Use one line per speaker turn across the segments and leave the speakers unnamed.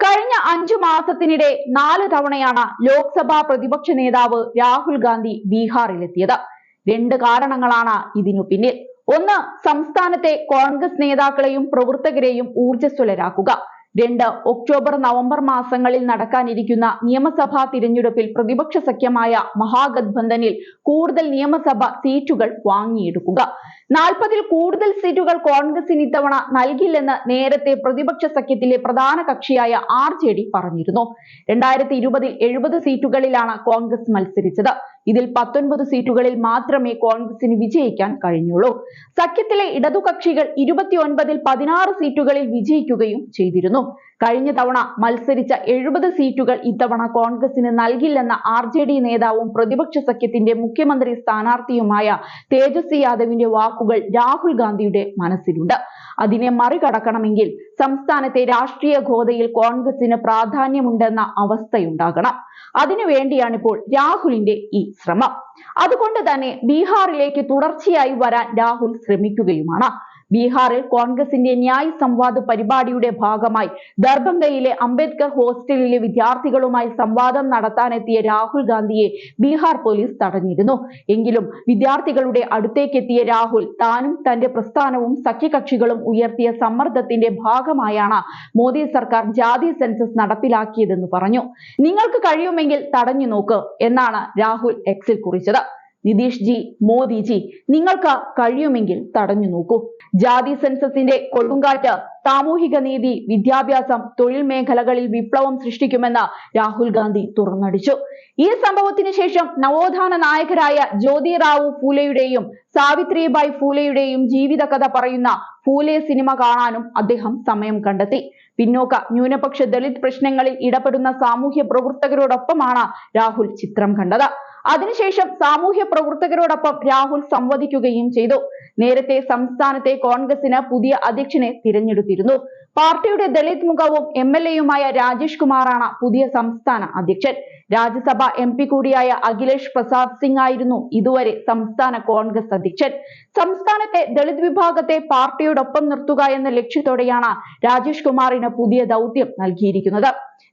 കഴിഞ്ഞ 5 മാസത്തിനിടെ 4 തവണയാണ് ലോക്സഭാ പ്രതിപക്ഷ നേതാവ് രാഹുൽ ഗാന്ധി ബീഹാറിലെത്തിയത്. 2 കാരണങ്ങളാണ് ഇതിനു പിന്നിൽ. ഒന്ന്, സംസ്ഥാനത്തെ കോൺഗ്രസ് നേതാക്കളെയും പ്രവർത്തകരെയും ഊർജ്ജസ്വലരാക്കുക. 2, ഒക്ടോബർ നവംബർ മാസങ്ങളിൽ നടക്കാനിരിക്കുന്ന നിയമസഭാ തിരഞ്ഞെടുപ്പിൽ പ്രതിപക്ഷ സഖ്യമായ മഹാഗത്ബന്ധനിൽ കൂടുതൽ നിയമസഭാ സീറ്റുകൾ വാങ്ങിയെടുക്കുക. 40-ൽ കൂടുതൽ സീറ്റുകൾ കോൺഗ്രസിന് ഇത്തവണ നൽകില്ലെന്ന് നേരത്തെ പ്രതിപക്ഷ സഖ്യത്തിലെ പ്രധാന കക്ഷിയായ RJD പറഞ്ഞിരുന്നു. 2020-ൽ 70 സീറ്റുകളിലാണ് കോൺഗ്രസ് മത്സരിച്ചത്. ഇതിൽ 19 സീറ്റുകളിൽ മാത്രമേ കോൺഗ്രസിന് വിജയിക്കാൻ കഴിഞ്ഞുള്ളൂ. സഖ്യത്തിലെ ഇടതുകക്ഷികൾ 29-ൽ 16 സീറ്റുകളിൽ വിജയിക്കുകയും ചെയ്തിരുന്നു. കഴിഞ്ഞ തവണ മത്സരിച്ച 70 സീറ്റുകൾ ഇത്തവണ കോൺഗ്രസിന് നൽകില്ലെന്ന RJD നേതാവും പ്രതിപക്ഷ സഖ്യത്തിന്റെ മുഖ്യമന്ത്രി സ്ഥാനാർത്ഥിയുമായ തേജസ്വി യാദവിന്റെ വാക്കുകൾ രാഹുൽ ഗാന്ധിയുടെ മനസ്സിലുണ്ട്. അതിനെ മറികടക്കണമെങ്കിൽ സംസ്ഥാനത്തെ രാഷ്ട്രീയ ഗോതയിൽ കോൺഗ്രസിന് പ്രാധാന്യമുണ്ടെന്ന അവസ്ഥയുണ്ടാകണം. അതിനുവേണ്ടിയാണിപ്പോൾ രാഹുലിന്റെ ഈ ശ്രമം. അതുകൊണ്ട് തന്നെ ബീഹാറിലേക്ക് തുടർച്ചയായി വരാൻ രാഹുൽ ശ്രമിക്കുകയുമാണ്. ബീഹാറിൽ കോൺഗ്രസിന്റെ ന്യായ് സംവാദ് പരിപാടിയുടെ ഭാഗമായി ദർഭംഗയിലെ അംബേദ്കർ ഹോസ്റ്റലിലെ വിദ്യാർത്ഥികളുമായി സംവാദം നടത്താനെത്തിയ രാഹുൽ ഗാന്ധിയെ ബീഹാർ പോലീസ് തടഞ്ഞിരുന്നു. എങ്കിലും വിദ്യാർത്ഥികളുടെ അടുത്തേക്കെത്തിയ രാഹുൽ താനും തന്റെ പ്രസ്ഥാനവും സഖ്യകക്ഷികളും ഉയർത്തിയ സമ്മർദ്ദത്തിന്റെ ഭാഗമായാണ് മോദി സർക്കാർ ജാതി സെൻസസ് നടപ്പിലാക്കിയതെന്ന് പറഞ്ഞു. നിങ്ങൾക്ക് കഴിയുമെങ്കിൽ തടഞ്ഞു നോക്ക് എന്നാണ് രാഹുൽ എക്സിൽ കുറിച്ചത്. നിതീഷ് ജി, മോദി ജി, നിങ്ങൾക്ക് കഴിയുമെങ്കിൽ തടഞ്ഞു നോക്കൂ. ജാതി സെൻസസിന്റെ കൊടുങ്കാറ്റ് സാമൂഹിക നീതി, വിദ്യാഭ്യാസം, തൊഴിൽ മേഖലകളിൽ വിപ്ലവം സൃഷ്ടിക്കുമെന്ന് രാഹുൽ ഗാന്ധി തുറന്നടിച്ചു. ഈ സംഭവത്തിന് ശേഷം നവോത്ഥാന നായകരായ ജ്യോതിറാവു ഫൂലെയുടെയും സാവിത്രിബായ് ഫൂലെയുടെയും ജീവിതകഥ പറയുന്ന ഫൂലെ സിനിമ കാണാനും അദ്ദേഹം സമയം കണ്ടെത്തി. പിന്നോക്ക ന്യൂനപക്ഷ ദളിത് പ്രശ്നങ്ങളിൽ ഇടപെടുന്ന സാമൂഹ്യ പ്രവർത്തകരോടൊപ്പമാണ് രാഹുൽ ചിത്രം കണ്ടത്. അതിനുശേഷം സാമൂഹ്യ പ്രവർത്തകരോടൊപ്പം രാഹുൽ സംവദിക്കുകയും ചെയ്തു. നേരത്തെ സംസ്ഥാനത്തെ കോൺഗ്രസിന് പുതിയ അധ്യക്ഷനെ തിരഞ്ഞെടുത്തിരുന്നു. പാർട്ടിയുടെ ദളിത് മുഖവും MLA-യുമായ രാജേഷ് കുമാറാണ് പുതിയ സംസ്ഥാന അധ്യക്ഷൻ. രാജ്യസഭ MP കൂടിയായ അഖിലേഷ് പ്രസാദ് സിംഗ് ആയിരുന്നു ഇതുവരെ സംസ്ഥാന കോൺഗ്രസ് അധ്യക്ഷൻ. സംസ്ഥാനത്തെ ദളിത് വിഭാഗത്തെ പാർട്ടിയോടൊപ്പം നിർത്തുക എന്ന ലക്ഷ്യത്തോടെയാണ് രാജേഷ് കുമാറിന് പുതിയ ദൗത്യം നൽകിയിരിക്കുന്നത്.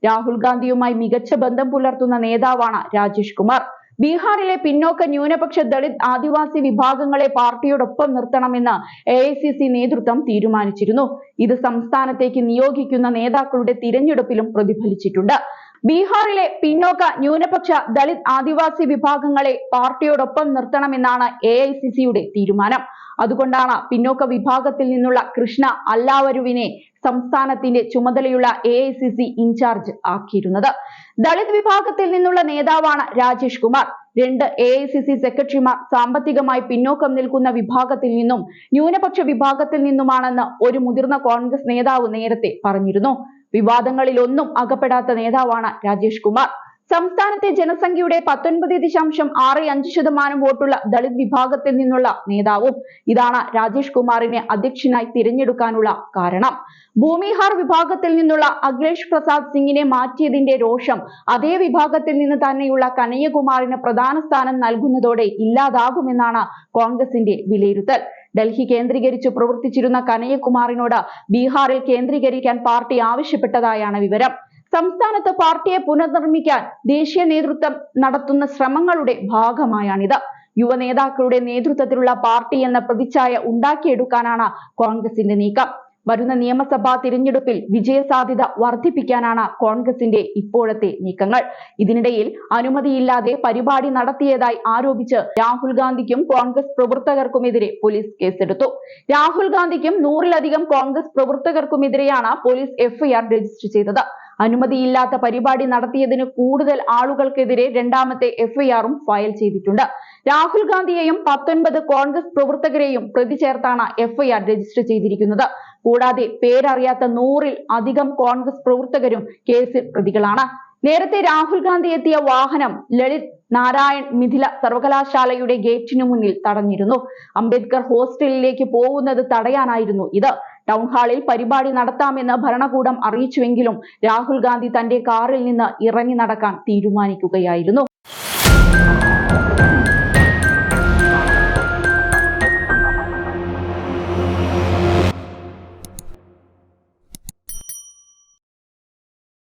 രാഹുൽ ഗാന്ധിയുമായി മികച്ച ബന്ധം പുലർത്തുന്ന നേതാവാണ് രാജേഷ് കുമാർ. ബീഹാറിലെ പിന്നോക്ക ന്യൂനപക്ഷ ദളിത് ആദിവാസി വിഭാഗങ്ങളെ പാർട്ടിയോടൊപ്പം നിർത്തണമെന്ന് AICC നേതൃത്വം തീരുമാനിച്ചിരുന്നു. ഇത് സംസ്ഥാനത്തേക്ക് നിയോഗിക്കുന്ന നേതാക്കളുടെ തിരഞ്ഞെടുപ്പിലും പ്രതിഫലിച്ചിട്ടുണ്ട്. ബീഹാറിലെ പിന്നോക്ക ന്യൂനപക്ഷ ദളിത് ആദിവാസി വിഭാഗങ്ങളെ പാർട്ടിയോടൊപ്പം നിർത്തണമെന്നാണ് AICC-യുടെ തീരുമാനം. അതുകൊണ്ടാണ് പിന്നോക്ക വിഭാഗത്തിൽ നിന്നുള്ള കൃഷ്ണ അല്ലാവരുവിനെ സംസ്ഥാനത്തിന്റെ ചുമതലയുള്ള AICC ഇൻചാർജ് ആക്കിയിരുന്നത്. ദളിത് വിഭാഗത്തിൽ നിന്നുള്ള നേതാവാണ് രാജേഷ് കുമാർ. 2 AICC സെക്രട്ടറിമാർ സാമ്പത്തികമായി പിന്നോക്കം നിൽക്കുന്ന വിഭാഗത്തിൽ നിന്നും ന്യൂനപക്ഷ വിഭാഗത്തിൽ നിന്നുമാണെന്ന് ഒരു മുതിർന്ന കോൺഗ്രസ് നേതാവ് നേരത്തെ പറഞ്ഞിരുന്നു. വിവാദങ്ങളിലൊന്നും അകപ്പെടാത്ത നേതാവാണ് രാജേഷ് കുമാർ. സംസ്ഥാനത്തെ ജനസംഖ്യയുടെ 19.65% വോട്ടുള്ള ദളിത് വിഭാഗത്തിൽ നിന്നുള്ള നേതാവും. ഇതാണ് രാജേഷ് കുമാറിനെ അധ്യക്ഷനായി തിരഞ്ഞെടുക്കാനുള്ള കാരണം. ഭൂമിഹാർ വിഭാഗത്തിൽ നിന്നുള്ള അഖിലേഷ് പ്രസാദ് സിംഗിനെ മാറ്റിയതിന്റെ രോഷം അതേ വിഭാഗത്തിൽ നിന്ന് തന്നെയുള്ള കനയ്യകുമാറിന് പ്രധാന സ്ഥാനം നൽകുന്നതോടെ ഇല്ലാതാകുമെന്നാണ് കോൺഗ്രസിന്റെ വിലയിരുത്തൽ. ഡൽഹി കേന്ദ്രീകരിച്ച് പ്രവർത്തിച്ചിരുന്ന കനയ്യകുമാറിനോട് ബീഹാറിൽ കേന്ദ്രീകരിക്കാൻ പാർട്ടി ആവശ്യപ്പെട്ടതായാണ് വിവരം. സംസ്ഥാനത്ത് പാർട്ടിയെ പുനർനിർമ്മിക്കാൻ ദേശീയ നേതൃത്വം നടത്തുന്ന ശ്രമങ്ങളുടെ ഭാഗമായാണിത്. യുവ നേതാക്കളുടെ നേതൃത്വത്തിലുള്ള പാർട്ടി എന്ന പ്രതിച്ഛായ ഉണ്ടാക്കിയെടുക്കാനാണ് കോൺഗ്രസിന്റെ നീക്കം. വരുന്ന നിയമസഭാ തിരഞ്ഞെടുപ്പിൽ വിജയസാധ്യത വർദ്ധിപ്പിക്കാനാണ് കോൺഗ്രസിന്റെ ഇപ്പോഴത്തെ നീക്കങ്ങൾ. ഇതിനിടയിൽ അനുമതിയില്ലാതെ പരിപാടി നടത്തിയതായി ആരോപിച്ച് രാഹുൽ ഗാന്ധിക്കും കോൺഗ്രസ് പ്രവർത്തകർക്കുമെതിരെ പോലീസ് കേസെടുത്തു. രാഹുൽ ഗാന്ധിക്കും 100-ലധികം കോൺഗ്രസ് പ്രവർത്തകർക്കുമെതിരെയാണ് പോലീസ് FIR രജിസ്റ്റർ ചെയ്തത്. അനുമതിയില്ലാത്ത പരിപാടി നടത്തിയതിന് കൂടുതൽ ആളുകൾക്കെതിരെ രണ്ടാമത്തെ FIR-ഉം ഫയൽ ചെയ്തിട്ടുണ്ട്. രാഹുൽ ഗാന്ധിയെയും 19 കോൺഗ്രസ് പ്രവർത്തകരെയും പ്രതി ചേർത്താണ് FIR രജിസ്റ്റർ ചെയ്തിരിക്കുന്നത്. കൂടാതെ പേരറിയാത്ത 100-ൽ അധികം കോൺഗ്രസ് പ്രവർത്തകരും കേസിൽ പ്രതികളാണ്. നേരത്തെ രാഹുൽ ഗാന്ധി എത്തിയ വാഹനം ലളിത് നാരായൺ മിഥില സർവകലാശാലയുടെ ഗേറ്റിനു മുന്നിൽ തടഞ്ഞിരുന്നു. അംബേദ്കർ ഹോസ്റ്റലിലേക്ക് പോകുന്നത് തടയാനായിരുന്നു ഇത്. ടൗൺ ഹാളിൽ പരിപാടി നടത്താമെന്ന് ഭരണകൂടം അറിയിച്ചുവെങ്കിലും രാഹുൽ ഗാന്ധി തന്റെ കാറിൽ നിന്ന് ഇറങ്ങി നടക്കാൻ തീരുമാനിക്കുകയായിരുന്നു.